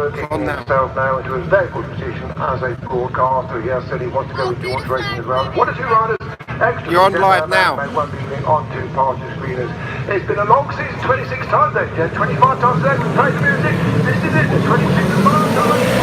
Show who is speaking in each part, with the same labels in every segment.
Speaker 1: working himself now into a very good position as a broadcaster. He has said he wants to go with George Racing as well. One or two riders extra.
Speaker 2: You're on live now.
Speaker 1: They won't be on two party screeners. It's been a long season, 26 times then, Jen. 25 times today we've played the music. This is it, the 26th time.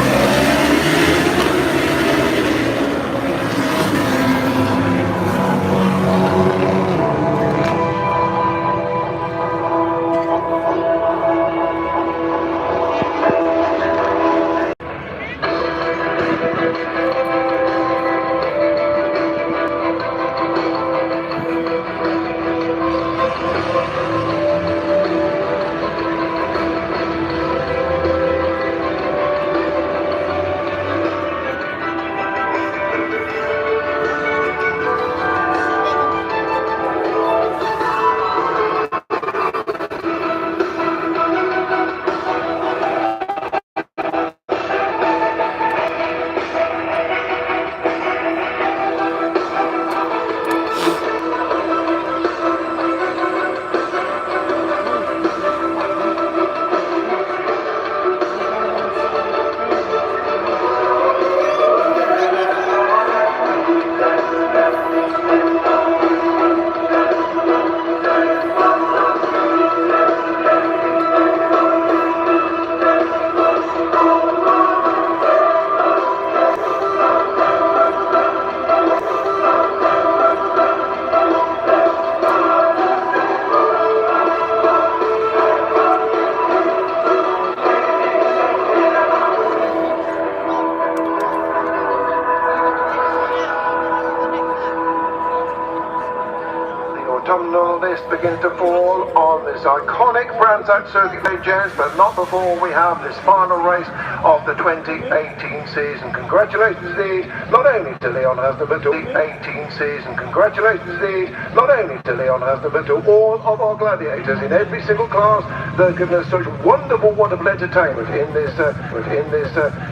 Speaker 1: Autumnal mist begins to fall on this iconic Brands Hatch Circuit Day, James, but not before we have this final race of the 2018 season. Congratulations indeed, not only to Leon Huston, but to the 18 season. Congratulations indeed, not only to Leon Huston, but to all of our gladiators in every single class that have given us such wonderful entertainment in this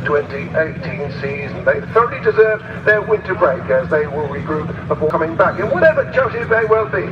Speaker 1: 2018 season. They thoroughly deserve their winter break as they will regroup before coming back in whatever juncture they will be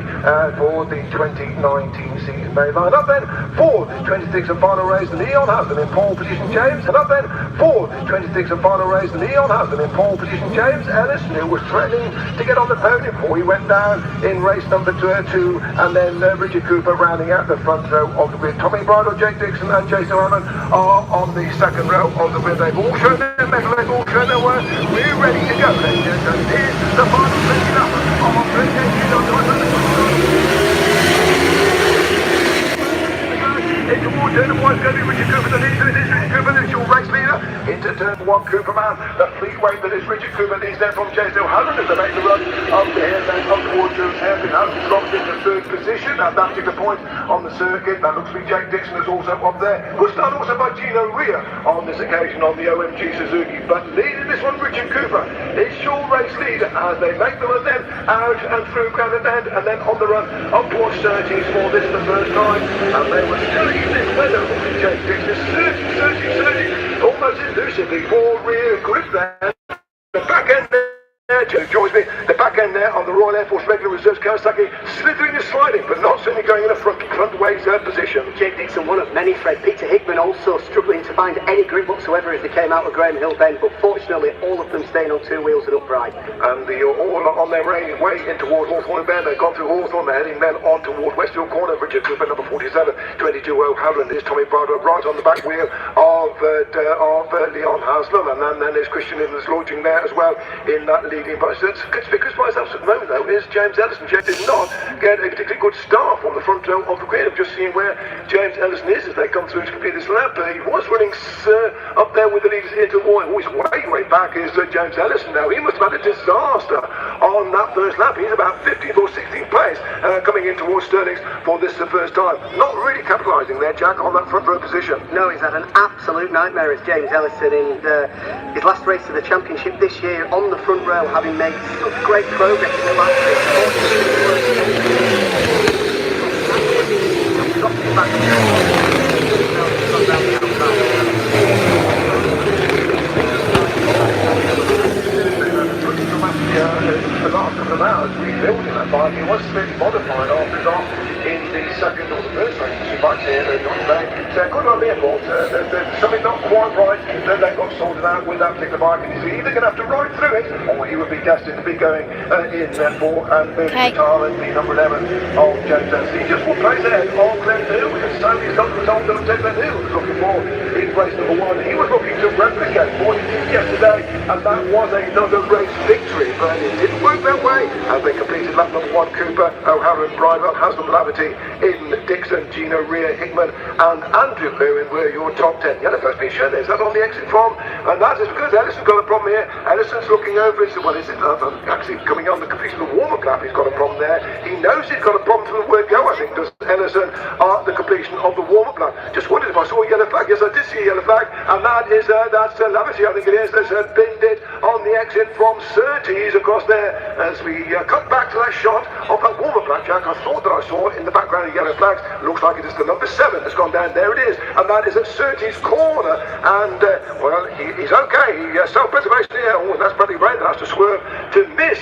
Speaker 1: for the 2019 season. They line up then for the 26th and final race, Leon Huston in pole position, James. And up then for the 26th and final race, Leon Huston in pole position, James Ellis, who was threatening to get on the podium before he went down in race number 2, and then Richard Cooper rounding out the front row of the grid. Tommy Bridle, Jake Dixon and Jason Harmon are on the second row of the grid. They've all shown their mettle, they've all shown their work. We're ready to go, ladies and gentlemen. Here's the final finish up of our 2018 into one turn of one, going to be Richard Cooper, the leader. It is Richard Cooper, the short race leader. Into turn one, Cooper man. The fleet weight that is Richard Cooper leads then from James O'Halloran as they make the run up the hill, then up towards Jones Hampton. Hampton drops into third position at that particular point on the circuit. That looks to be Jake Dixon is also up there. We'll start also by Gino Rea on this occasion on the OMG Suzuki. But leading this one, Richard Cooper, is short race leader as they make the run then out and through Granite End, and then on the run up towards Surtees for this the first time. And they were still in this weather. Jake Dixon surging, almost elusively for rear grip there. The back end there, joins me, the back end there on the Royal Air Force Regular Reserves Kawasaki, slithering and sliding, but not certainly going in a front ways position.
Speaker 3: Jake Dixon, one of many, Fred. Peter Hickman also struggling to find any grip whatsoever as they came out of Graham Hill Bend, but fortunately all of them staying on two wheels and upright.
Speaker 1: And all on their way in towards Hawthorne Bend. They've gone through Hawthorne, they're heading then on toward Westfield Corner. Richard Cooper, number 47, 22 O'Halloran. There's Tommy Bridle right on the back wheel of Leon Haslam, and then there's Christian Evans launching there as well in that leading position. Conspicuous by himself at the moment though is James Ellison. James did not get a particularly good start from the front row of the grid. I've just seen where James Ellison is as they come through to complete this lap. He was running up there with the leaders into Roy. Always way back is James Ellison now. He must have had a disaster on that first lap. He's about 15th or 16th place coming in towards Sterling's for this the first time. Not really capitalising there, Jack, on that front row position.
Speaker 3: No, he's had an absolute nightmare as James Ellison in his last race of the championship this year on the front row, having made such great progress in the last race. The last couple of hours rebuilding that bike. He was slightly modified after his off in the second or the first race. You might say John Bay. So good on the airport. There's something not quite right.
Speaker 1: right that they got sorted out with that particular bike, and he's either going to have to ride through it, or he would be destined to be going in for moving guitar and the number 11 of James Ellis. He just will place ahead on Glenn Hill, because Tony's got the result that Glenn Hill was looking for in race number 1. He was looking to replicate what he did yesterday, and that was another race victory, but it didn't work that way as they completed lap number 1. Cooper, O'Halloran, Bridewell, Haslam, Laverty, in Dixon, Gino, Rea, Hickman and Andrew Lewin were your top 10. Yeah, the first bit shown is that on the exit from, and that is because Ellison's got a problem here. Ellison's looking over and said, well, is it actually coming on the completion of the warm-up lap? He's got a problem there. He knows he's got a problem from the word go, I think, does Ellison, at the completion of the warm-up lap. Just wondered if I saw a yellow flag. Yes, I did see a yellow flag, and that is that's Laverty, I think it is, that's binned it on the exit from Surtees across there. As we cut back to that shot of that warm-up lap, Jack, I thought that I saw in the background of yellow flags. Looks like it is the number 7 that's gone down. There it is, and that is at Surtees corner. And well, he's okay. Self-preservation here. Oh, that's Bradley Ray that has to swerve to miss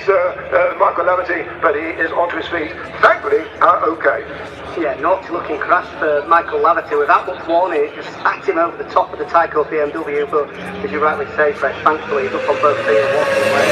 Speaker 1: Michael Laverty, but he is onto his feet. Thankfully, okay.
Speaker 3: Yeah, naughty looking crash for Michael Laverty. Without much warning, it just spat him over the top of the Tyco BMW, but as you rightly say, Fred, thankfully he's up on both feet and walking away.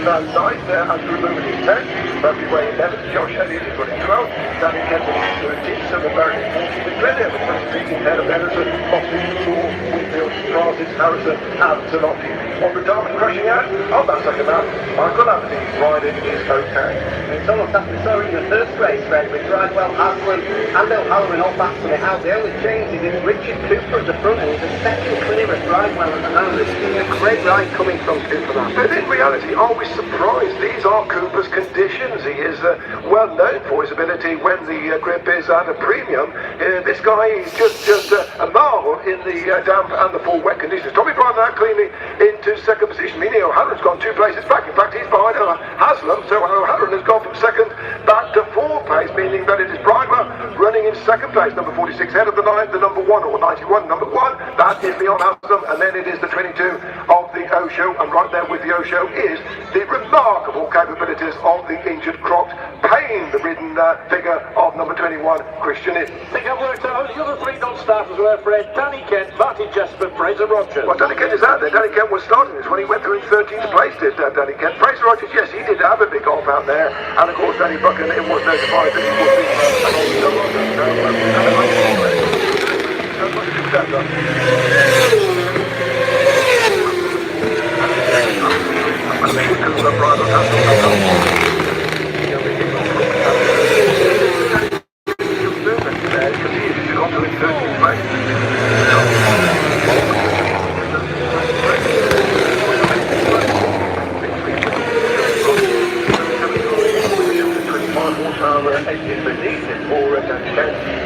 Speaker 1: Nice there, Andrew Lewin is 10, Bradley Way 11, Josh Elliott is running 12, Danny Kent is 13, Silver Barrett is 14, the Glen Evans is 16, Head of Edison, Mossy, Shaw, Whitfield, Francis, Harrison, and Zanotti. On the Darwin crushing out, on that second lap, Michael Laverty riding is okay.
Speaker 3: It's almost after we saw in the first race, Fred, with Bridewell, Haslam and O'Halloran all back to it out. The only change is it's Richard Cooper at the front, and he's a second clear of Bridewell at the moment. A great ride coming from Cooper.
Speaker 1: But in reality, are we surprised? These are Cooper's conditions. He is well known for his ability when the grip is at a premium. This guy is just a marvel in the damp and the full wet conditions. Tommy Bryan now cleanly into second position. Meaning O'Halloran's gone 2 places back. In fact, he's behind Haslam, so O'Halloran has gone from second back to 4th place, meaning that it is Bridewell running in second place, number 46, head of the line, the number 1, or 91, number 1. That is Leon Haslam, and then it is the 22 of the Osho, and right there with the Osho is the remarkable capabilities of the injured Crocs, paying the ridden figure of number 21, Christian Inn.
Speaker 2: I think I've worked out the other 3 non-starters were Fred, Danny Kent, Martin Jesper, Fraser Rogers.
Speaker 1: Well, Danny Kent is out there. Danny Kent was starting this when he went through in 13th place, did Danny Kent. Fraser Rogers, yes, he did have a big off out there, and of course Danny Buchan, it was notified that he would be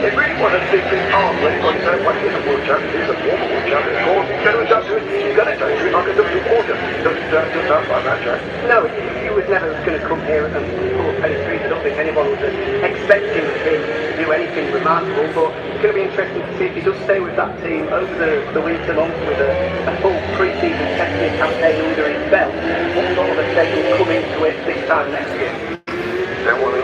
Speaker 1: It really wasn't a big arm when he said, well, he's a world champion, he's a former world champion, of course, he's going to adapt to it, he's going to take to it like a double quarter. Doesn't sound like that, Jack.
Speaker 3: No, he was never going to come here and pull up any trees. I don't think anyone was expecting him to do anything remarkable, but it's going to be interesting to see if he does stay with that team over the winter months with a full pre-season testing campaign under his belt. What sort of a shape will come into it this time next year?
Speaker 1: Don't want to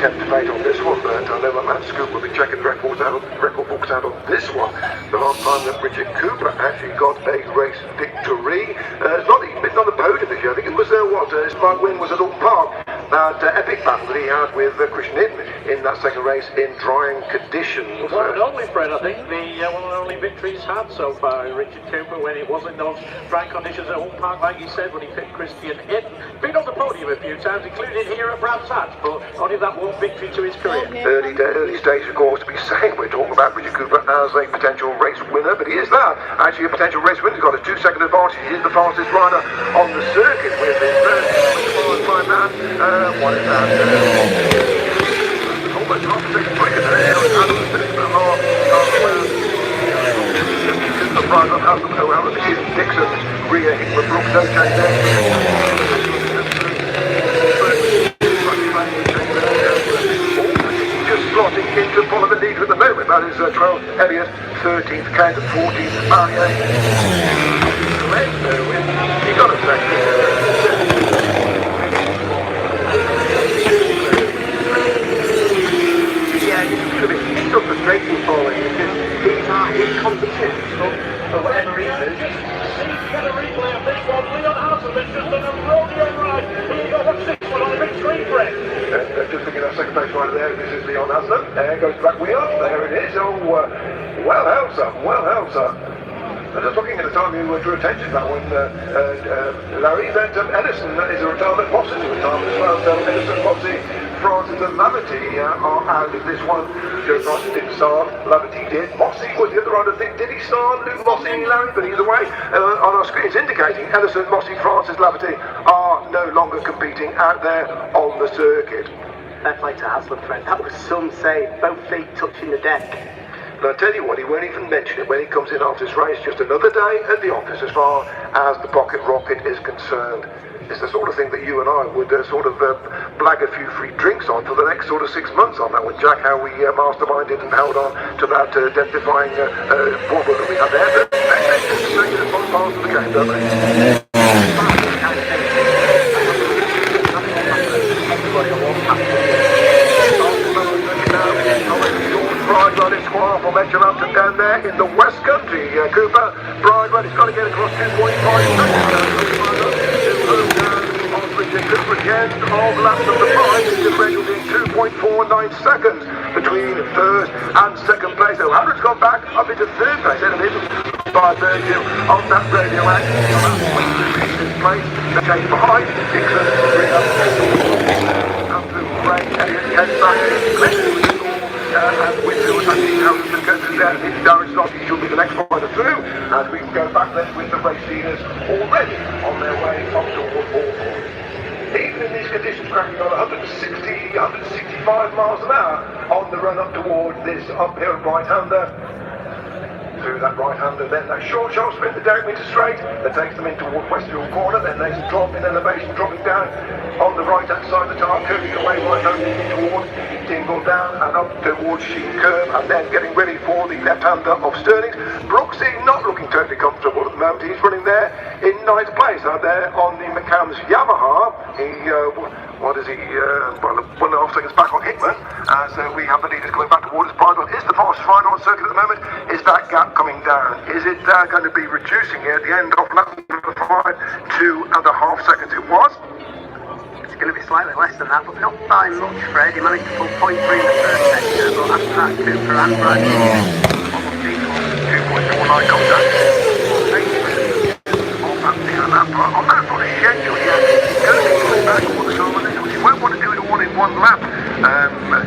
Speaker 1: tempt fate on this one, but I know that Matt Scoop will be checking record books out on this one. The last time that Richard Cooper actually got a race victory, it's not the podium this year. I think it was his part win was at Alton Park. That epic battle that he had with Christian Inn in that second race in drying conditions.
Speaker 2: One and only, Fred, I think the one and only victory he's had so far, Richard Cooper, when it wasn't those dry conditions at Alton Park, like you said, when he picked Christian Inn. Been on the podium a few times, including here at Brands Hatch, but only that one victory to his career.
Speaker 1: Early stage, of course, to be saying we're talking about Richard Cooper as a potential race winner, but he is that. Actually, a potential race winner. He's got a 2-second advantage. He is the fastest rider on the circuit with his what is that? Almost half a second quicker than anyone else. Adams finished at the prize on Haslam, O'Halloran, Dixon, Rea, Hickman, Brooks, no change there. slotting into full of the lead at the moment. That is 12th Elliott, 13th Kent, 14th Barrier. You got to say,
Speaker 3: yeah, it's going to be so frustrating for him because these are his conditions, but for whatever reason.
Speaker 2: Get a replay of this one. Leon Hassan has just done a rodeo ride. Here you go, what's this one on a big screen for it?
Speaker 1: just looking at second place right there. This is Leon Hassan. There goes the back wheel. There it is. Oh, well held, sir. Well held, sir. Just looking at the time you drew attention to that one, Larry, that Edison is a retirement, Moss is a retirement as well. So Edison, Mossy, Francis and Lavity are out of this one. Joe Francis didn't start, Lavity did. Mossy was the other one, I think. Did he start? Luke Mossy, Larry? But either way, on our screen it's indicating Edison, Mossy, Francis, Lavity are no longer competing out there on the circuit.
Speaker 3: Fair play to Haslam, Fred. That was some save, both feet touching the deck.
Speaker 1: But I tell you what, he won't even mention it when he comes in after this race. Just another day at the office as far as the Pocket Rocket is concerned. It's the sort of thing that you and I would blag a few free drinks on for the next 6 months on that one, Jack, how we masterminded and held on to that identifying wobble that we had there. But it's a fun part of the game, don't they? Bridewell is far from Edgerhampton down there in the West Country. Cooper, Bridewell has got to get across 2.5 seconds. Cooper again of lap number 5 is differential being 2.49 seconds between first and second place. O'Halloran's gone back up into third place, and it is by Virgil on that radio act. Place, the change behind, Dixon, up to Ray, Elliott, Ken back, and Whitfield, I think Harrison goes through there. It's Darren Scott, he should be the next rider through, as we can go back then with the race leaders already on their way up toward Hawthorne. Even in these conditions, cracking on 165 miles an hour on the run up toward this uphill right-hander. Through that right-hander, then that short sprint, the Derek Winter straight, that takes them in toward Westfield Corner, then there's a drop in elevation, dropping down on the right-hand side of the tire, curving away right-hand toward Dingle down and up towards Sheen Curve, and then getting ready for the left-hander of Stirling's. Brooksy not looking totally comfortable at the moment. He's running there in 9th place out there on the McCann's Yamaha. He, well, 1.5 seconds back on Hickman, as we have the leaders coming back towards Bridewell. Is the fastest rider on circuit at the moment? Is that gap coming down? Is it going to be reducing here at the end of lap number 5, 2.5 seconds it was?
Speaker 3: It's going to be slightly less than that, but not by much, Fred. He managed to pull 0.3 in the first sector, but after that, Cooper and Bradley almost equal.
Speaker 1: 2.49 comes down. On that sort of schedule, yeah, going back all the time, and he won't want to do it all in one lap,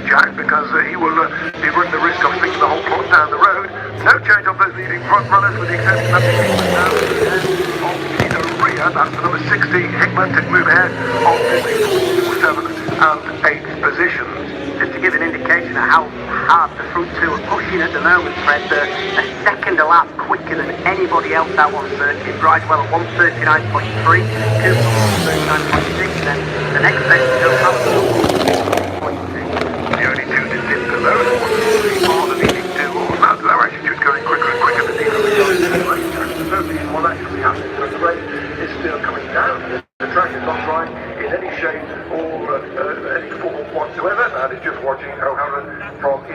Speaker 1: Jack, because he will be running the risk of sticking the whole plot down the road. No change of those leading front runners, with the exception of the rear. That's the number 60 Hickman to move ahead of the 7th and 8th positions.
Speaker 3: Just to give an indication of how hard the front two are pushing at the moment, Fred, they're a second a lap quicker than anybody else out on circuit. Bridewell at 1:39.3, Cooper 1:39.6, then the next best is O'Halloran.
Speaker 1: The only two that did below the are the leading two. Now they're actually just going quicker and quicker than the other. There's no reason why that should be happening, but the rate is still coming down. The track is not trying in any shape or any form whatsoever. And it's just watching O'Halloran from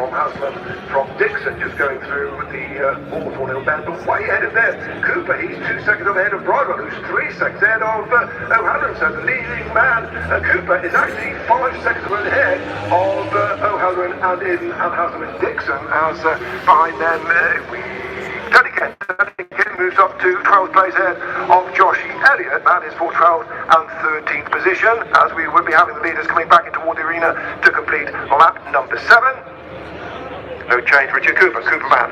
Speaker 1: Haslam, from Dixon, just going through the Hawthorne Hill bend, but way ahead of there. Cooper, he's 2 seconds ahead of Bridewell, who's 3 seconds ahead of O'Halloran. So the leading man, Cooper, is actually 5 seconds ahead of O'Halloran and Haslam and Dixon. As behind them, Tony Kent moves up to 12th place ahead of Joshy Elliott. That is for 12th and 13th position, as we would be having the leaders coming back into the arena to complete lap number 7. No change, Richard Cooper, Cooperman.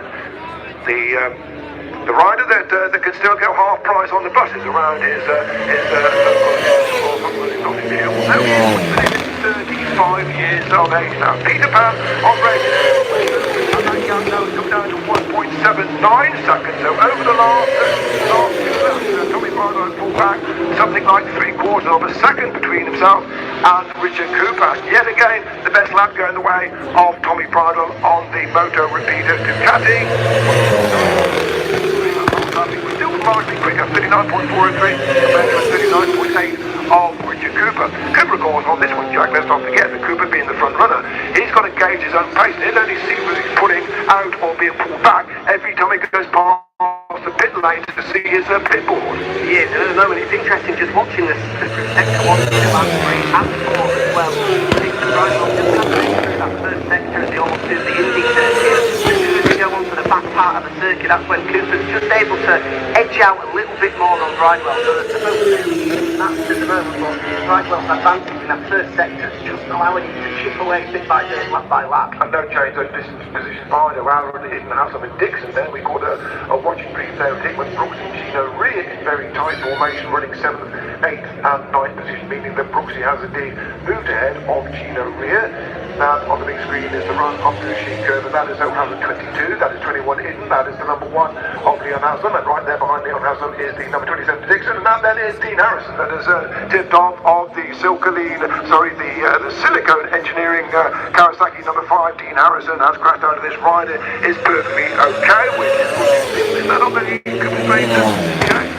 Speaker 1: The rider that can still go half price on the buses around his 35 years of age now. Peter Pan on race. And that gap now has come down to 1.79 seconds. So over the last 2 laps, Tommy Bridle pulled back something like 3/4 of a second between himself and Richard Cooper. Yet again, the best lap going the way of Tommy Bridle on the Moto Rapido Ducati. Still marginally quicker, 39.403 compared to 39.8 of Richard Cooper. Cooper, of course, on this one, Jack, let's not forget that Cooper being the front runner, he's got to gauge his own pace. He'll only see whether he's putting out or being pulled back every time he goes past the pit lane to see his pit board.
Speaker 3: Yeah, at the moment it's interesting just watching the sector 1, 2 and 3 and 4 as well. It's the right one, just halfway through that first sector as they almost do the Indy circuit. As soon as we go on to the back part of the circuit, that's when Cooper's just able to edge out a little bit more on Bridewell. So they're supposed to be snapped at the moment, but Bridewell's advantage in that first sector is just allowing him to chip away bit by bit, lap by lap.
Speaker 1: And no change those distance positions behind O'Halloran didn't have some Dixon then. We caught a watching brief there of Dick when Brooksy and Gino Rear in very tight formation, running 7th, 8th and 9th position, meaning that Brooksy has indeed moved ahead of Gino Rear. Now on the big screen is the run up to the sheet curve, and that is O'Halloran 22, that is 21 Hidden, that is the number 1 of Leon Haslam, and right there behind Leon Haslam is the number 27 Dixon, and that then is Dean Harrison, that is tipped off of the the Silicone Engineering Kawasaki number 5. Dean Harrison has crashed out of this rider, is perfectly okay, which is that on the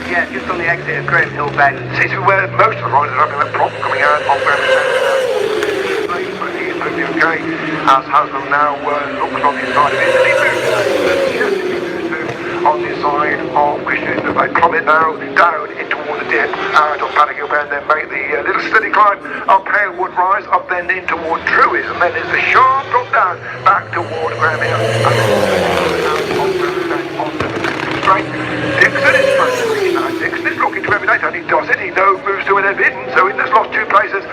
Speaker 3: Yeah, just on the exit of Graham Hill Bend.
Speaker 1: seems to be where most of the riders are having that problem coming out of Graham Hill Bend. Perfectly okay, as Haslam now looks on the side of it, and he moves on the side of Christian. They plummet now down in towards the dip out of Paddock Hill Bend, then make the little steady climb up Halewood Rise, up then in toward Trueys, and then there's a sharp drop down back toward Graham Hill, and then onto the straight. Dixon is frustrated now. Dixon is looking to every day, and he does it. He knows moves to an hidden, so he has lost 2 places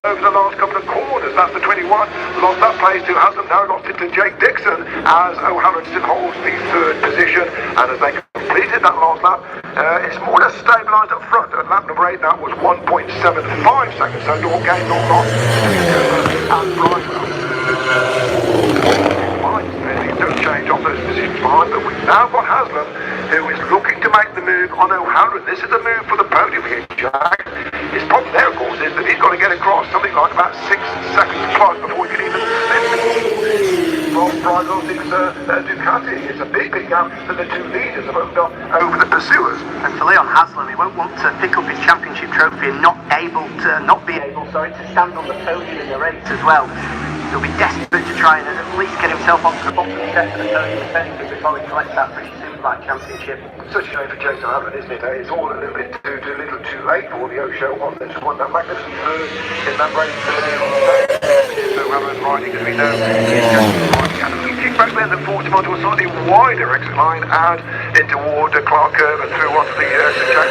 Speaker 1: over the last couple of corners. That's the 21. Lost that place to Haslam, now lost it to Jake Dixon, as O'Halloran still holds the 3rd position. And as they completed that last lap, it's more or less stabilised up front. At lap number 8, that was 1.75 seconds, so no gain, no loss and Bridewell. Don't change off those positions behind, but we've now got Haslam, who is looking to make the move on O'Halloran. This is the move for the podium here, Jack. His problem there, of course, is that he's got to get across something like about 6 seconds plus before he can even slip from Bridewell's Ducati. It's a big gap that the 2 leaders have opened up over the pursuers.
Speaker 3: And for Leon Haslam, he won't want to pick up his championship trophy and not be able to stand on the podium in the race as well. He'll be desperate to try and at least get himself onto the bottom step of the podium technically before he collects that British Superbike Championship.
Speaker 1: Such a shame for Jason O'Halloran, isn't it? It's all a little bit too late for the Osho one that's won that magnificent third in that race earlier on the day. So O'Halloran riding, as we know, is just and a little kick back then that forced him onto a slightly wider exit line out in toward Clark Curve and through onto the Jack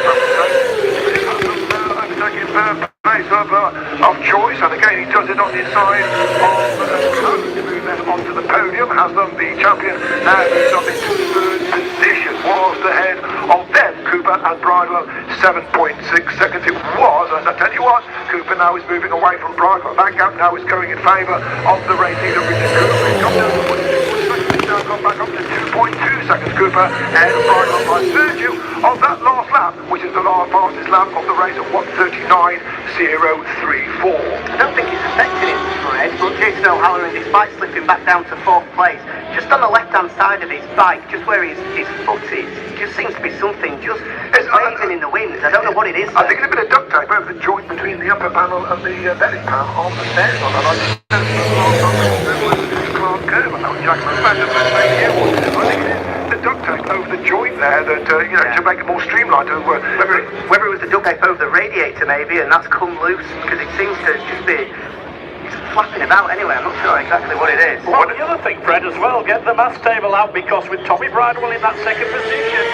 Speaker 1: Overtaking place of choice, and again he does it on the side of to move them onto the podium. Haslam, the champion, now moves up into 3rd position, was ahead of them, Cooper and Bridewell, 7.6 seconds it was, and I tell you what, Cooper now is moving away from Bridewell. That gap now is going in favour of the race leader, Richard Cooper. He's come down to 1.6 seconds, he's now gone back up to 2.2 seconds, Cooper, ahead of Bridewell by virtue of that last lap, which is the fastest lap of the race at 1:39.034.
Speaker 3: I don't think it's affected him, Fred, but Jason O'Halloran, despite slipping back down to 4th place, just on the left-hand side of his bike, just where his foot is, just seems to be something just waving in the wind. I don't know what it is.
Speaker 1: I think it's a bit of duct tape over the joint between the upper panel and the belly panel on the stairs. On that, Clark Curve, and that was Jackson Spencer. I think it is the duct tape over the joint there that to make it more streamlined.
Speaker 3: Whether it was the duct tape over the radiator maybe, and that's come loose, because it seems to just be flapping about anyway. I'm not sure exactly what it is.
Speaker 2: Well, the other thing, Fred, as well, get the mass table out, because with Tommy Bridewell in that 2nd position,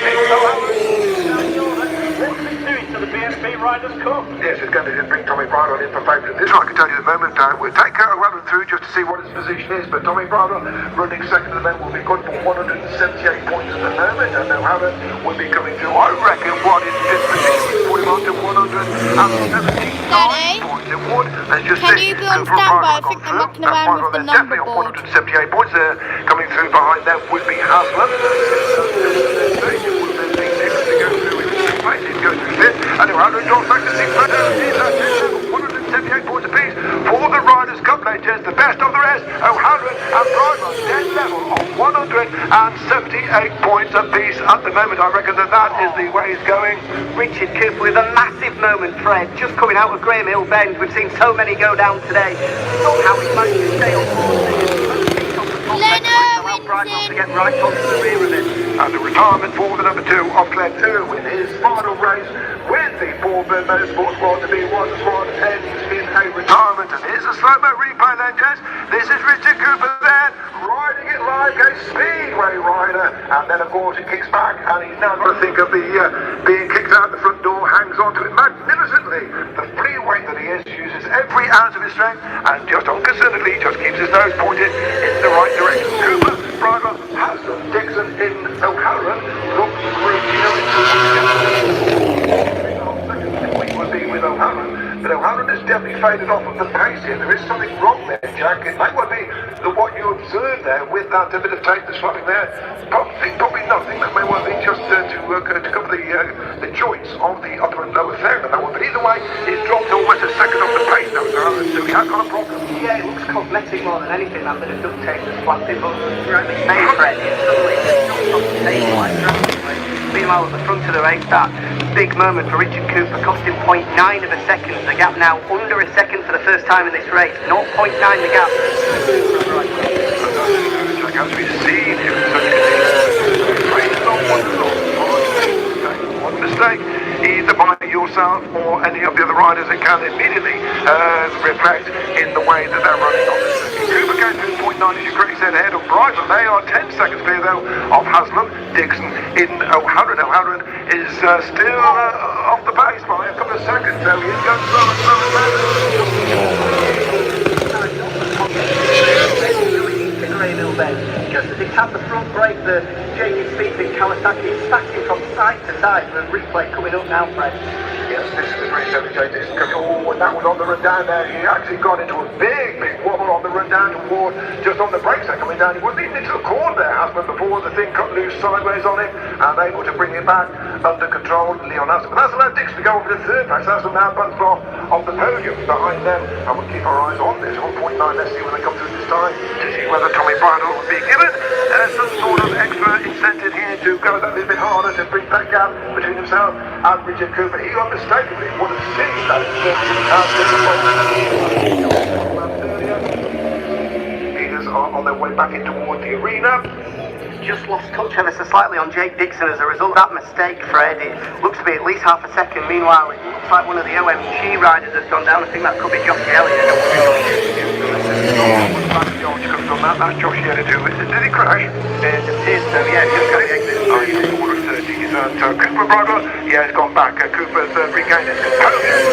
Speaker 2: what's it doing to the BSB Riders' Cup?
Speaker 1: Yes, it's going to bring Tommy Bridewell in for favourite. This one I can tell you at the moment. We'll take O'Halloran through just to see what his position is, but Tommy Bridewell running 2nd of the event will be good for 178 points at the moment, and O'Halloran will be coming through, I reckon, what is his position, put him on to 179 points. It would. Let's just
Speaker 4: Can
Speaker 1: see.
Speaker 4: you be on standby? I think they're mucking around with the number
Speaker 1: Definitely
Speaker 4: board.
Speaker 1: on 178 points there. Coming through behind them would be Haslam. It would then be 6 to go through with place. He's going to fifth, and O'Halloran drops back to sixth. 178 points apiece for the Riders' Cup legends, the best of the rest. O'Halloran and Bridewell dead level of 178 points apiece at the moment. I reckon that is the way it's going.
Speaker 3: Richard Cooper with a massive moment, Fred, just coming out of Graham Hill Bend. We've seen so many go down today. Somehow he's managed to stay on Bridewell to get right onto the rear of it.
Speaker 1: And the retirement for the number 2 of Glenn Irwin, his final race with the Bournemouth Motorsport Squad to be one squad ends in a retirement. And here's a slow-mo replay then, gents. This is Richard Cooper then, riding it like a speedway rider. And then of course he kicks back, and he's now got to think of the being kicked out the front door, hangs on to it magnificently. The free weight that he is, uses every ounce of his strength, and just unconcernedly just keeps his nose pointed in the right direction. Cooper, Bridewell, Haslam, Dixon in O'Halloran, looks great, would be with O'Halloran, but O'Halloran has definitely faded off of the pace here. There is something wrong there, Jack. It might well be what you observed there with that bit of tape that's running there. Probably nothing. That may well be just to cover the joints of the upper and lower third of that one. But either way, he's dropped almost a second off the pace now, O'Halloran, so he has got a problem.
Speaker 3: Yeah, it looks cosmetic more than anything. That bit of duct tape that's flapping, but right the same, Fred. It's suddenly jumped off the table like drastically. Meanwhile, at the front of the race, that big moment for Richard Cooper cost him 0.9 of a second. The gap now under a second for the first time in this race. 0.9 the gap.
Speaker 1: As we've seen, it was one mistake, either by yourself or any of the other riders, it can immediately reflect in the way that they're running on. Cooper goes through 0.9, as you correctly said, ahead of Bridewell. They are 10 seconds clear, though, of Haslam, Dixon in O'Halloran. O'Halloran is still off the pace by a couple of seconds, so he's going slower.
Speaker 3: Just as he tapped the front brake, the JD Speed in Kawasaki is stacking from side to side with a replay coming up now, Fred.
Speaker 1: Yes, this is the race every day. This is coming. Oh, and that was on the run down there. He actually got into a big wobble on the run down toward just on the brakes there coming down. He wasn't even into a corner there, Haslam, before the thing cut loose sideways on him and able to bring it back under control. Leon Haslam. But that's allowed Dixon to go over to third place. Haslam now buns off the podium behind them. And we'll keep our eyes on this. 1.9. Let's see when they come through this time to see whether Tommy Bridewell will be given some sort of extra incentive here to go that little bit harder to bring that gap between himself and Richard Cooper. He unmistakably would have seen that leaders are on their way back in toward the arena.
Speaker 3: Just lost touch ever so slightly on Jake Dixon as a result of that mistake, Fred. It looks to be at least half a second. Meanwhile, it looks like one of the OMG riders has gone down. I think that could be Josh Elliott.
Speaker 1: That's Josh Elliott who did he crash?
Speaker 3: It appears so, yeah. Just got the exit.
Speaker 1: He's forward of 30. So Cooper Bridewell, yeah, he's gone back. Cooper's regained his composure.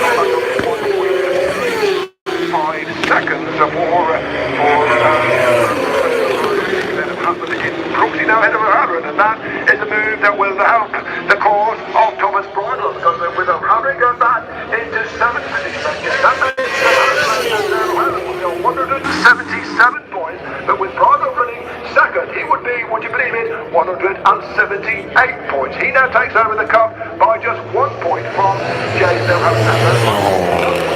Speaker 1: 5 seconds Brooksy now ahead of O'Halloran, and that is a move that will help the cause of Thomas Bridewell, because with O'Halloran going back into 7th position, that makes O'Halloran will be on 177 points, but with Bridewell running second, he would be, would you believe it, 178 points. He now takes over the cup by just 1 point from James O'Halloran.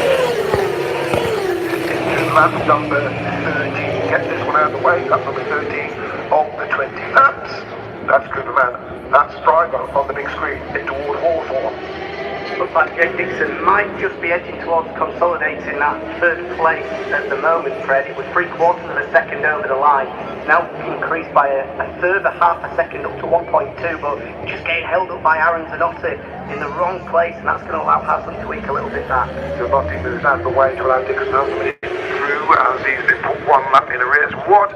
Speaker 1: Lap number 13. Get this one out of the way. Lap number 13 of the 20 laps. That's Cooperman. That's Bridewell on the big screen in toward Hawthorne.
Speaker 3: Looks like Jake Dixon might just be edging towards consolidating that third place at the moment, Fred. It was 3/4 of a second over the line. Now increased by a further half a second up to 1.2, but just getting held up by Aaron Zanotti in the wrong place, and that's going to allow Haslam to eke a little bit back.
Speaker 1: Zanotti moves out of the way to allow Dixon through as he's been put 1 lap in arrears. What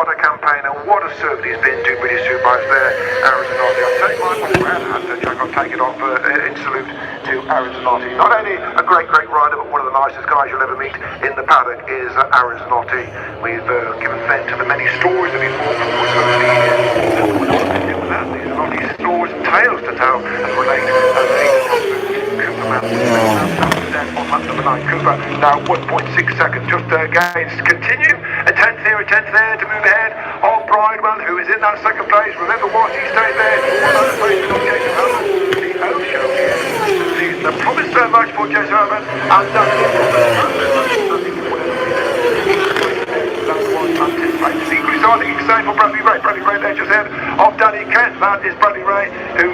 Speaker 1: a campaigner, what a servant he's been to British Superbikes there, Aaron Zanotti. I'll take my hand, Jack, I'll take it off in salute to Aaron Zanotti. Not only a great rider, but one of the nicest guys you'll ever meet in the paddock is Aaron Zanotti. We've given vent to the many stories that he's brought forward over the years. Zanotti's stories, tales to tell, and relate as Cooperman on lap number 9. Cooper now 1.6 seconds. Just gains continue. A 10th here, a 10th there to move ahead of Bridewell, who is in that second place. Remember what, he stayed there. 1 other place on Jason Hamilton. own show here. The promised so much for Jess Herman and equally starting exciting for Bradley Ray. Bradley Ray there just ahead of Danny Kent. That is Bradley Ray, who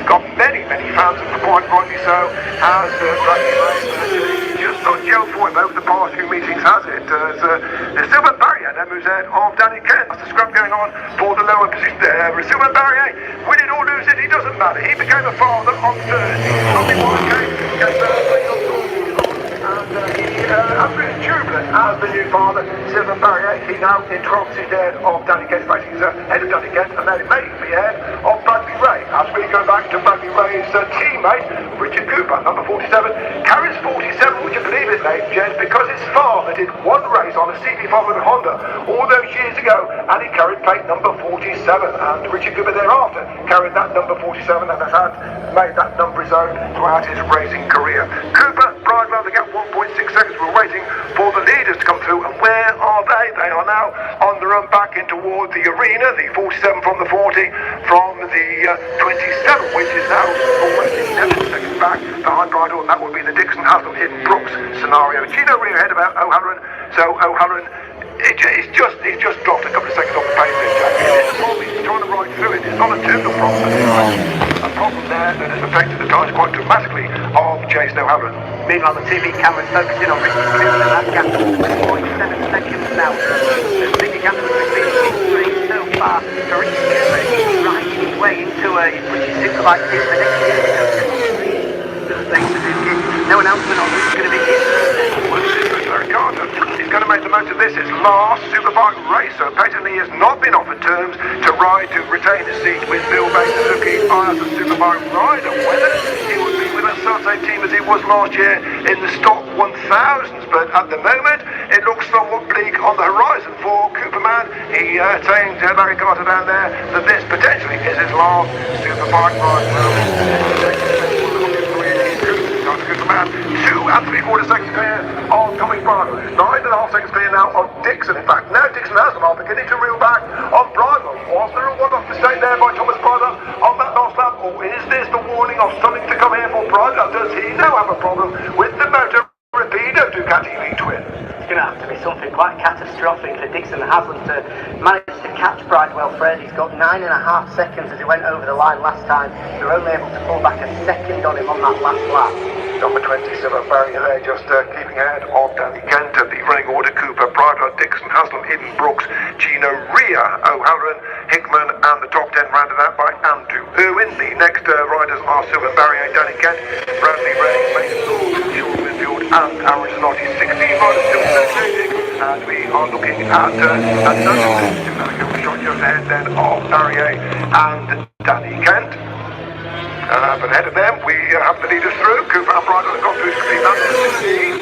Speaker 1: got many fans, and quite rightly so, has Bradley Ray. Just not gelled for him over the past few meetings, has it? The Silver Barrier then moves ahead of Danny Kent. That's the scrap going on for the lower position there. Silver Barrier, win it or lose it, it doesn't matter. He became a father on Thursday. Only one game gets absolutely jubilant as the new father. Silver Barrier, he now entrumps his head of Danny Kent, basically he's ahead of Danny Kent, and then immediately ahead of Bradley Ray. As we go back to Bradley Ray's teammate, Richard Cooper, number 47, carries 47, would you believe it, ladies and gents, because his father did one race on a CP500 Honda all those years ago, and he carried plate number 47, and Richard Cooper thereafter carried that number 47, and has made that number his own throughout his racing career. Cooper, Bridewell, they get 1.6 seconds. We're waiting for the leaders to come through, and where are they? They are now on the run back in toward the arena, the 47 from the 40, from the 27, which is now almost 11 seconds back behind Bridewell, and that would be the Dixon Haslam in Brooks scenario. Gino Rio ahead about O'Halloran, so O'Halloran, he's just dropped a couple of seconds off the pace there, Jack. It's a problem, he's trying to ride through it. It's not a terminal problem, a problem there that has affected the tyres quite dramatically of Jason O'Halloran.
Speaker 3: Meanwhile, the TV camera's focusing on Richard Cooper, and that gap is 0.7 seconds now. The TV camera has been history so far for Richard Cooper. He's riding his way into a British Superbike race for next year. No announcement on who's going to be here.
Speaker 1: He's going to make the most of this. His last Superbike race, so patently he has not been offered terms to ride to retain his seat with Bill Bates Suzuki as a Superbike rider. Whether he would be with a same team as he was last year in the stock 1000s, but at the moment it looks somewhat bleak on the horizon for Cooperman. He saying to Larry Carter down there that this potentially is his last Superbike ride. Cooperman, 2 and 3/4 seconds clear of Tommy Bridewell. 9.5 seconds clear now of Dixon. In fact, now Dixon has them all beginning to reel back on Bridewell. Was there a one-off mistake there by Thomas Bridewell on that last lap, or is this the warning of something to come here for Bridewell? Does he now have a problem with the motor Rapido Ducati V-twin?
Speaker 3: It's going to have to be something quite catastrophic for Dixon Haslam to manage to catch Bridewell. Fred, he's got 9.5 seconds as he went over the line last time. They were only able to pull back a second on him on that last lap.
Speaker 1: Number 27, Barry there, just keeping ahead of Danny Kent. The running order: Cooper, Bridewell, Dixon, Haslam, Eden, Brooks, Gino Ria, O'Halloran, Hickman, and the top 10 rounded out by Andrew Irwin. The next riders are Silver Barrier, Danny Kent, Bradley Ray, Mason Gould, Sean Winfield, and Aaron Zanotti. 16 riders still circulating, and we are looking at another shot just ahead then of Barrier and Danny Kent. But ahead of them, we have the leaders through. Cooper and Bridewell have gone through to 16.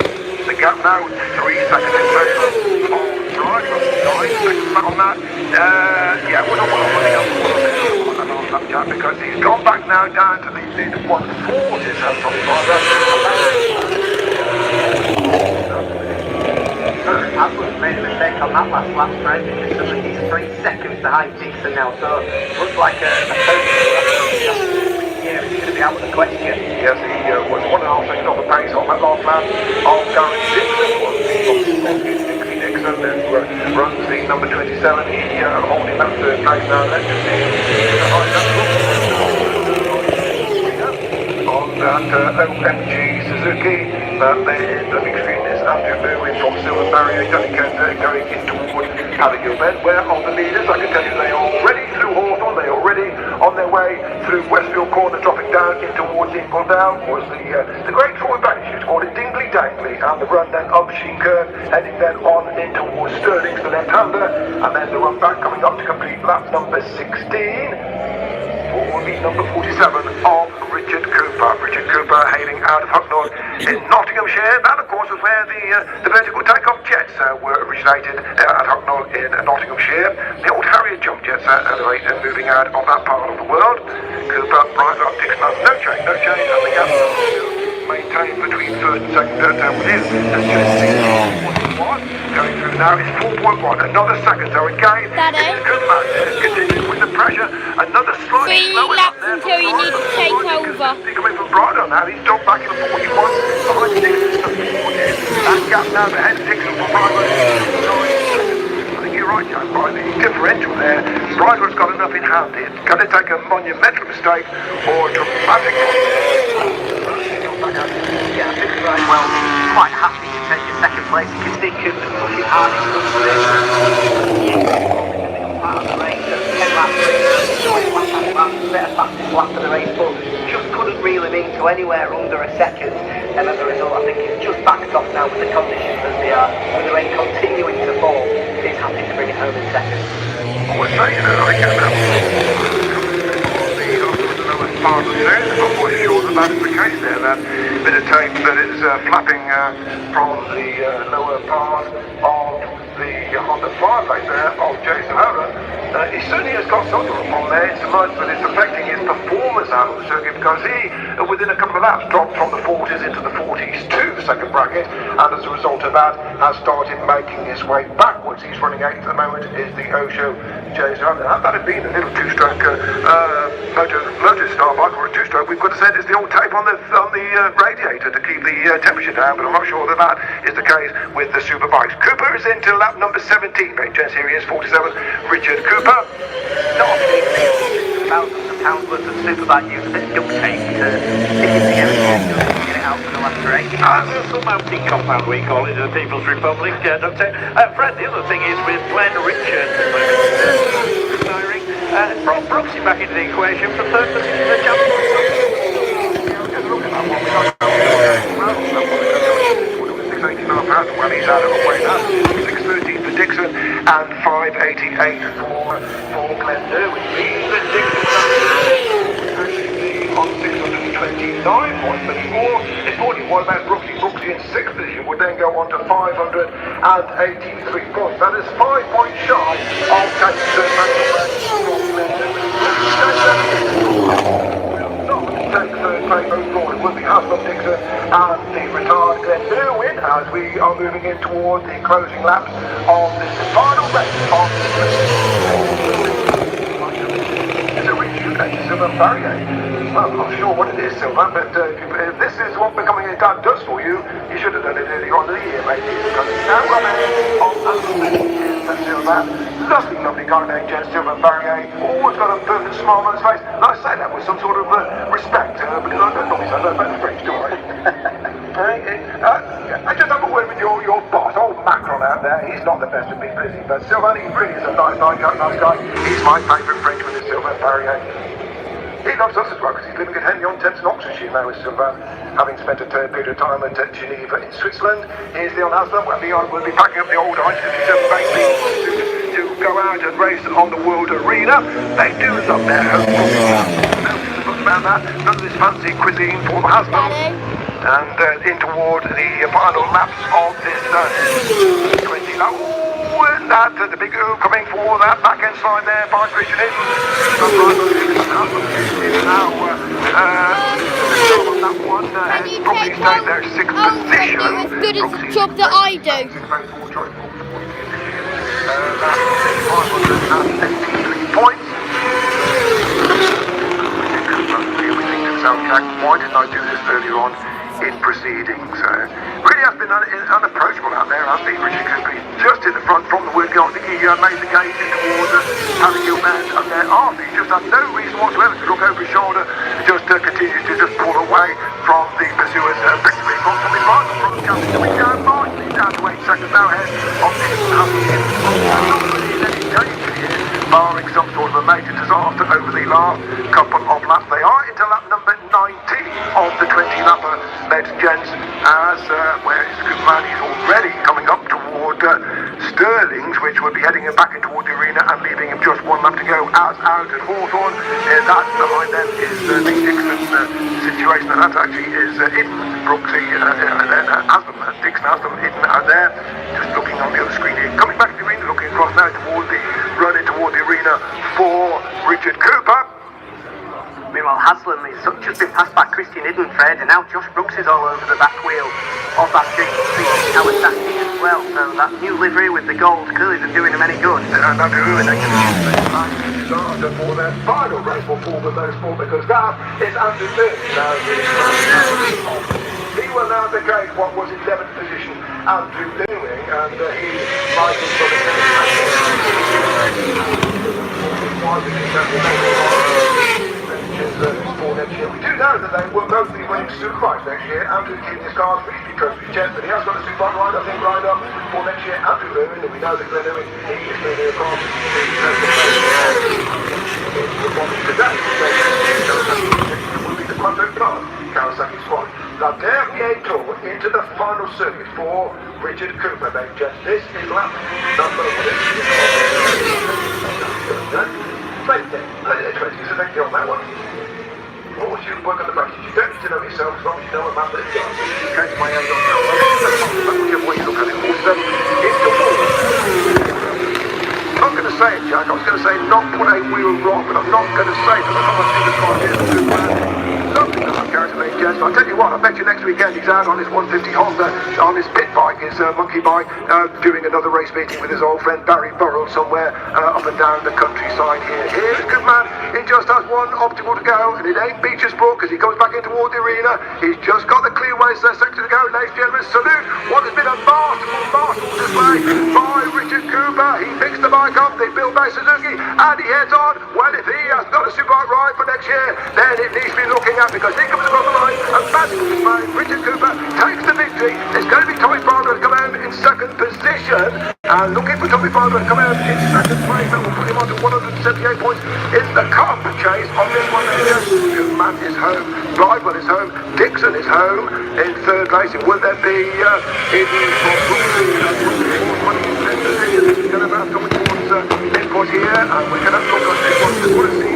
Speaker 1: The gap now, 3 seconds in favour of Bridewell. 9 seconds back on that. Yeah, we're not running up on that last lap, because he's gone back now down to the lead of 140s from Bridewell.
Speaker 3: Haslam's made a mistake on that last lap, Fred, because suddenly he's 3 seconds behind Dixon now, so looks like a yeah, he's going to be out with a question.
Speaker 1: Yes, he was 1.5 seconds off the pace on that last lap of Darren Dixon. Dixon, who runs the number 27. He holding that third place now. Let's just see on that OMG Suzuki. The big screen is Andrew Irwin from Silver Barrier, Danny Kent going in towards Halligill Bend. Where are the leaders? I can tell you they are already through Hawthorne. They are already on their way through Westfield Corner, dropping down in towards Ingle Down. Was the great Troy Bannish, who's called it Dingley Dangley, and the run then up Sheen Curve, heading then on in towards Stirling's the left-hander, and then the run back coming up to complete lap number 16 for the number 47 of Richard Cooper. Richard Cooper hailing out of Hucknall in Nottinghamshire. That, of course, was where the vertical takeoff jets were originated at Hucknall in Nottinghamshire. The old Harrier jump jets anyway, moving out of that part of the world. Cooper, Bridewell, Dixon has no change, and the gap maintained between first and second within the 21. going through now. It's 4.1, another second. So again,
Speaker 4: Daddy?
Speaker 1: it's good match. Continues with the pressure. Another slightly
Speaker 4: 3
Speaker 1: slower
Speaker 4: laps
Speaker 1: there
Speaker 4: until you need to take over.
Speaker 1: Coming from Bridle now. He's jumped back in the 41. Behind Dixon to 40. That gap now ahead of Dixon from Bridle. I think you're right, Jack. Right, the differential there. Bridle's got enough in hand. It's going to take a monumental mistake or a dramatic
Speaker 3: Yeah, I think right. Well, quite happy to take a second place. You can see Cooper's pushing hard. Part of the race, 10 laps, better fastest lap of the race, but just couldn't reel him into anywhere under a second. And as a result, I think he's just backed off now with the conditions as they are. With the rain continuing to fall, he's happy to bring it home in second.
Speaker 1: I was saying that I can part of the there. I'm not quite sure that is the case there. That bit of tape that is flapping from the lower part of the Honda fireplace there of Jason Howland. He certainly has got something on there. It's so much that it's affecting his performance out of the circuit because he, within a couple of laps, dropped from the 40s into the 40s to the second bracket, and as a result of that, has started making his way backwards. He's running 8th at the moment. Is the Osho Jason Howland. That had been a little two-stroke motor star bike or a two-stroke. We've got to say there's the old tape on the radiator to keep the temperature down, but I'm not sure that is the case with the superbikes. Cooper is into lap number 17. Gents, here he is, 47. Richard Cooper.
Speaker 3: Not thousands of pounds worth of superbike use, a bit of duct tape to stick it together to get it out for the last race.
Speaker 2: Some mounting compound we call it in the People's Republic, Doctor. Fred, the other thing is with Glenn Richards retiring, brought Brooksy back into the equation for third position in the championship.
Speaker 1: Well, he's out of the way now. 6.13 for Dixon and 5.88 for Glenn Derwin. Means that Dixon on 629 points, but it's 41 about Brooksy. Brooksy in 6th position would then go on to 583 points. That is 5 points shy of taking third place from Glenn Derwin. Take third place overall. It will be Haslam Dixon and the retired Glenn Derwin as we are moving in towards the closing laps of this final race of it's a Richard Silver Barrier. Well, I'm not sure what it is, Silver, but if this is what becoming a dad does for you, you should have done it earlier on in the year, maybe. Because it's now on Silver. Lovely, lovely guy named Jen Silver Barrier. Always got a perfect smile on his face. And I say that with some sort of respect, because I don't normally say that about the French, do I? I just have a word with your boss, old Macron out there. He's not the best of people, is he? But Silver, he really is a nice guy. He's my favourite Frenchman, is Silver Barrier. He loves us as well because he's living at Henley-on-Thames in Oxfordshire now with Silver, having spent a period of time at Geneva in Switzerland. Here's Leon Haslam. Well, Leon will be packing up the old ice because he's a basically to go out and race on the World Arena. They do love their home about that. None of this fancy cuisine for Haslam. And in toward the final laps of this 20 lap. And that, the big O coming for that back end slide there, by Christian Hidden. Now, on that one, probably stayed there 6th position.
Speaker 4: As good as the job that I do.
Speaker 1: 583 points. Why didn't I do this earlier on in proceedings? Really has been unapproachable out there, hasn't he, Richard Cooper? Just in the front from the word go. I think he made the gate in towards having your man up there after. He just had no reason whatsoever to look over his shoulder. He just continues to just pull away from the pursuers. Victory from the final from the captain coming down nicely down to 8 seconds now ahead of barring some sort of a major disaster over the last couple of laps. They are into lap number 19 of the 20-lapper, ladies and gents, as where is Cooperman? He's already coming up toward Stirling's, which will be heading him back in toward the arena and leaving him just 1 lap to go as out at Hawthorne. That behind them is the Dixon situation, and that actually is Iden, Brooksy, and then Haslam, Dixon, Haslam, Iden out there, just looking on the other screen here. Coming back to the arena, looking across now toward the running toward the arena for Richard Cooper.
Speaker 3: Meanwhile, Haslam is just been passed by Christian Iden, Fred, and now Josh Brooks is all over the back wheel of that JC Kawasaki. well, so that new livery with the gold clearly isn't doing him any good.
Speaker 1: And Andrew Irwin, they can start for their final race for Paul Motorsport, because that is Andrew Irwin. Now, he will now become what was 11th position, Andrew Irwin, and he rises for the next year. We do know that they will both be winning Superbikes next year. Andrew keeping his cars for his trophy chest, but he has got a Superbike ride, I think, lined up for next year. Andrew Irwin, and we know that Glenn Irwin, he is moving across today. It will be the Quattro Class Kawasaki squad. La Dernière Tour into the final circuit for Richard Cooper, then just this is lap number 20. 20 is a neck on that one. What would you work on the braces? You don't need to know yourself as long as you know a map that it does. In case my hands on whichever way you look at it. Also, it's the wall. I'm not going to say it, Jack. I was going to say not put a wheel wrong, but I'm not going to say that. I'm not going to try and do something that I'm guaranteed, Jess. I'll tell you what, I bet you next weekend he's out on his 150 Honda, on his pit bike, his monkey bike, doing another race meeting with his old friend Barry Burrell somewhere up and down the countryside here. Here is Goodman. He just has one obstacle to go, and it ain't Beecher's Brook as he comes back in toward the arena. He's just got the clear way, section to go. Ladies and gentlemen, salute what has been a masterful display by Richard Cooper. He picks the bike up, the Bill Bay Suzuki, and he heads on. Well, if he has got a Superbike ride for next year, then it needs to be looking at, because he comes across the line, a magical display. Richard Cooper takes the victory. It's going to be Tommy Farmer to come out in second position, and looking for Tommy Farmer to come out in second place. That will put him on to 178 points in the cup chase on this one. Matt is home, Bridewell is home, Dixon is home in third place. Will there be input here, and we're going to look at this one. We'll see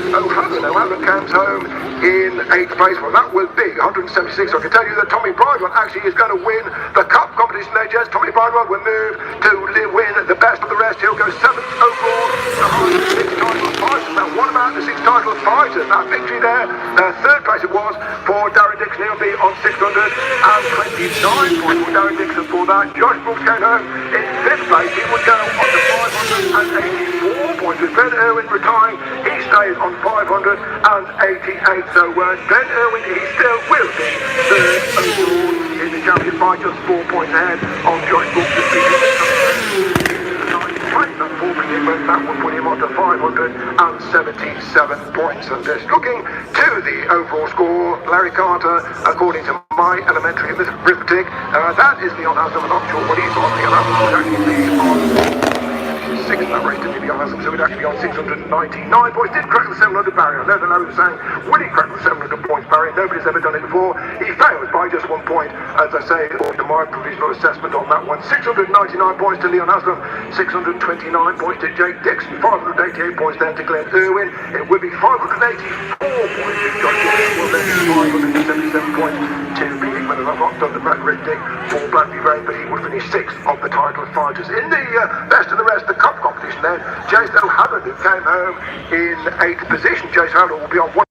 Speaker 1: O'Hanlon comes home in 8th place. Well, that will be 176. So I can tell you that Tommy Bridewell actually is going to win the cup competition there, Jess. Tommy Bridewell will move to win the best of the rest. He'll go 7th overall, the 6 title fighters. Now, what about the 6 title fighters? That victory there, third place it was for Darren Dixon. He'll be on 629 points for Darren Dixon for that. Josh Brooks came home in 5th place. He would go on to 584 points. With Glenn Irwin retiring, he stays on 588. So Glenn Irwin, he still will be third overall in the championship by just 4 points ahead of Josh Brooks. That will put him on to 577 points. And just looking to the overall score, Larry Carter, according to my elementary arithmetic, that is Leon Haslam. I'm not sure what he's on. Leon Haslam would actually be on 6th in that race, didn't he, Leon Haslam? So he'd actually be on 699 points. Did crack the 700 barrier. I know that Larry was saying, will he crack the 700 points barrier? Nobody's ever done it before. He fails by just 1 point. As I say, according to my provisional assessment on that one, 699 points to Leon Haslam, 629 points to Jake Dixon, 588 points then to Glenn Irwin. It would be 584 points to Josh Dixon, will then be 577 points to Pete Hickman. And I've not done the arithmetic for Bradley Ray, but he would finish 6th of the title fighters. In the best of the rest, the cup competition then, Jason O'Hanlon, who came home in 8th position. Jason O'Hanlon will be on 1